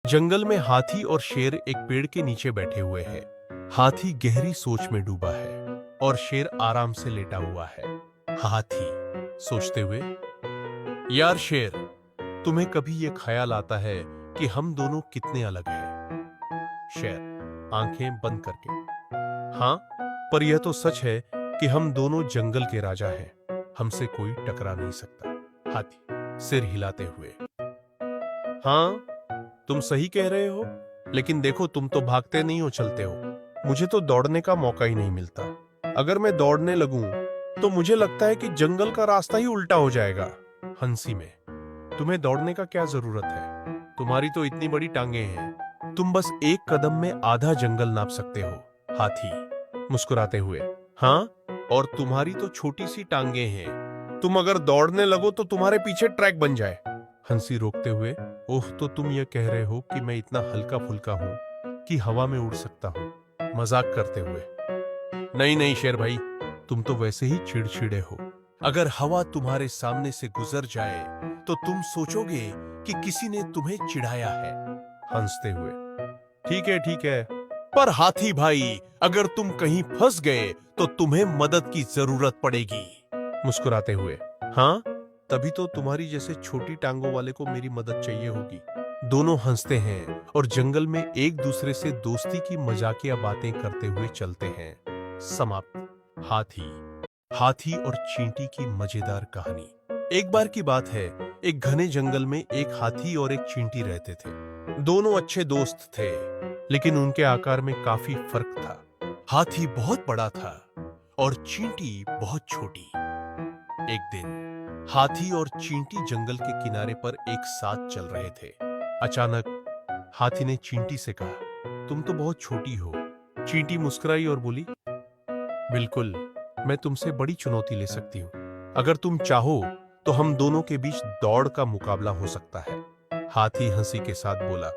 जंगल में हाथी और शेर एक पेड़ के नीचे बैठे हुए हैं। हाथी गहरी सोच में डूबा है और शेर आराम से लेटा हुआ है। हाथी सोचते हुए, यार शेर, तुम्हें कभी ये ख्याल आता है कि हम दोनों कितने अलग हैं? शेर आंखें बंद करके, हाँ, पर यह तो सच है कि हम दोनों जंगल के राजा हैं। हमसे कोई टकरा नहीं सकता। हाथी सिर हिलाते हुए, हाँ, तुम सही कह रहे हो, लेकिन देखो, तुम तो भागते नहीं हो, चलते हो। मुझे तो दौड़ने का मौका ही नहीं मिलता। अगर मैं दौड़ने लगूं तो मुझे लगता है कि जंगल का रास्ता ही उल्टा हो जाएगा। हंसी में, तुम्हें दौड़ने का क्या जरूरत है? तुम्हारी तो इतनी बड़ी टांगे हैं, तुम बस एक कदम में आधा जंगल नाप सकते हो। हाथी मुस्कुराते हुए, हाँ, और तुम्हारी तो छोटी सी टांगे हैं, तुम अगर दौड़ने लगो तो तुम्हारे पीछे ट्रैक बन जाए। हंसी रोकते हुए, ओह, तो तुम ये कह रहे हो कि मैं इतना हल्का फुल्का हूं कि हवा में उड़ सकता हूं? मजाक करते हुए, नहीं नहीं शेर भाई, तुम तो वैसे ही चिड़चिड़े हो। अगर हवा तुम्हारे सामने से गुजर जाए तो तुम सोचोगे कि किसी ने तुम्हें चिढ़ाया है। हंसते हुए, ठीक है, पर हाथी भाई, अगर तुम कहीं फंस गए तो तुम्हें मदद की जरूरत पड़ेगी। मुस्कुराते हुए, हाँ, तभी तो तुम्हारी जैसे छोटी टांगों वाले को मेरी मदद चाहिए होगी। दोनों हंसते हैं और जंगल में एक दूसरे से दोस्ती की मजाकिया बातें करते हुए चलते हैं। समाप्त। हाथी हाथी और चींटी की मजेदार कहानी। एक बार की बात है, एक घने जंगल में एक हाथी और एक चींटी रहते थे। दोनों अच्छे दोस्त थे, लेकिन उनके आकार में काफी फर्क था। हाथी बहुत बड़ा था और चींटी बहुत छोटी। एक दिन हाथी और चींटी जंगल के किनारे पर एक साथ चल रहे थे। अचानक हाथी ने चींटी से कहा, तुम तो बहुत छोटी हो। चींटी मुस्कुराई और बोली, बिल्कुल, मैं तुमसे बड़ी चुनौती ले सकती हूँ। अगर तुम चाहो तो हम दोनों के बीच दौड़ का मुकाबला हो सकता है। हाथी हंसी के साथ बोला,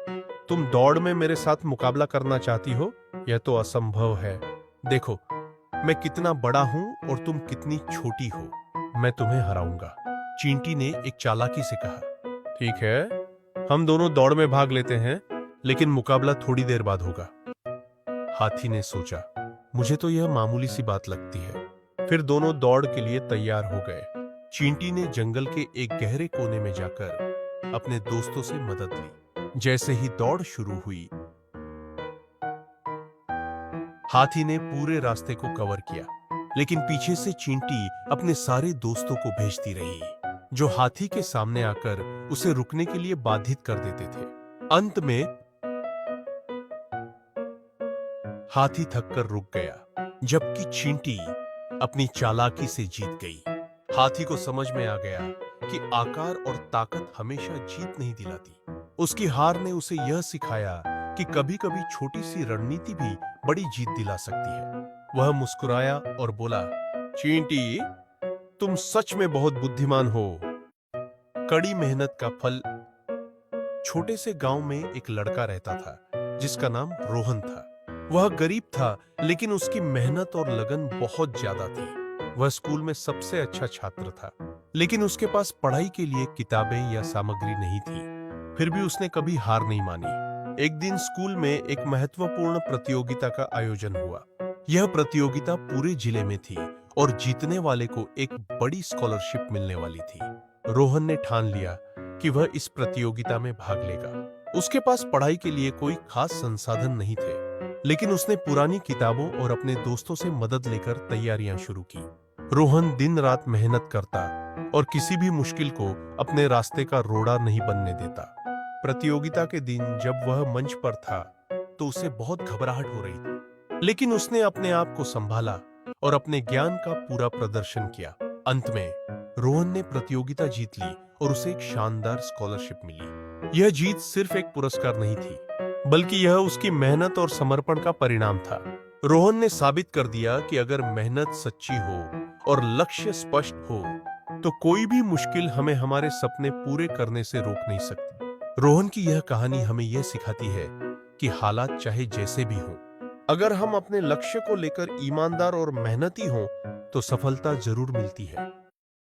तुम दौड़ में मेरे साथ मुकाबला करना चाहती हो? यह तो असंभव है। देखो, मैं कितना बड़ा हूं और तुम कितनी छोटी हो। मैं तुम्हें हराऊंगा। चींटी ने एक चालाकी से कहा, ठीक है, हम दोनों दौड़ में भाग लेते हैं, लेकिन मुकाबला थोड़ी देर बाद होगा। हाथी ने सोचा, मुझे तो यह मामूली सी बात लगती है। फिर दोनों दौड़ के लिए तैयार हो गए। चींटी ने जंगल के एक गहरे कोने में जाकर अपने दोस्तों से मदद ली। जैसे ही दौड़ शुरू हुई, हाथी ने पूरे रास्ते को कवर किया, लेकिन पीछे से चींटी अपने सारे दोस्तों को भेजती रही, जो हाथी के सामने आकर उसे रुकने के लिए बाधित कर देते थे। अंत में हाथी थककर रुक गया, जबकि चींटी अपनी चालाकी से जीत गई। हाथी को समझ में आ गया कि आकार और ताकत हमेशा जीत नहीं दिलाती। उसकी हार ने उसे यह सिखाया कि कभी-कभी छोटी सी रणनीति भी बड़ी जीत दिला सकती है। वह मुस्कुराया और बोला, चींटी, तुम सच में बहुत बुद्धिमान हो। कड़ी मेहनत का फल। छोटे से गांव में एक लड़का रहता था, जिसका नाम रोहन था। वह गरीब था, लेकिन उसकी मेहनत और लगन बहुत ज्यादा थी। वह स्कूल में सबसे अच्छा छात्र था, लेकिन उसके पास पढ़ाई के लिए किताबें या सामग्री नहीं थी। फिर भी उसने कभी हार नहीं मानी। एक दिन स्कूल में एक महत्वपूर्ण प्रतियोगिता का आयोजन हुआ। यह प्रतियोगिता पूरे जिले में थी और जीतने वाले को एक बड़ी स्कॉलरशिप मिलने वाली थी। रोहन ने ठान लिया कि वह इस प्रतियोगिता में भाग लेगा। उसके पास पढ़ाई के लिए कोई खास संसाधन नहीं थे, लेकिन उसने पुरानी किताबों और अपने दोस्तों से मदद लेकर तैयारियां शुरू की। रोहन दिन रात मेहनत करता और किसी भी मुश्किल को अपने रास्ते का रोड़ा नहीं बनने देता। प्रतियोगिता के दिन जब वह मंच पर था, तो उसे बहुत घबराहट हो रही थी, लेकिन उसने अपने आप को संभाला और अपने ज्ञान का पूरा प्रदर्शन किया। अंत में रोहन ने प्रतियोगिता जीत ली और उसे एक शानदार स्कॉलरशिप मिली। यह जीत सिर्फ एक पुरस्कार नहीं थी, बल्कि यह उसकी मेहनत और समर्पण का परिणाम था। रोहन ने साबित कर दिया कि अगर मेहनत सच्ची हो और लक्ष्य स्पष्ट हो, तो कोई भी मुश्किल हमें हमारे सपने पूरे करने से रोक नहीं सकती। रोहन की यह कहानी हमें यह सिखाती है कि हालात चाहे जैसे भी हों, अगर हम अपने लक्ष्य को लेकर ईमानदार और मेहनती हों, तो सफलता जरूर मिलती है।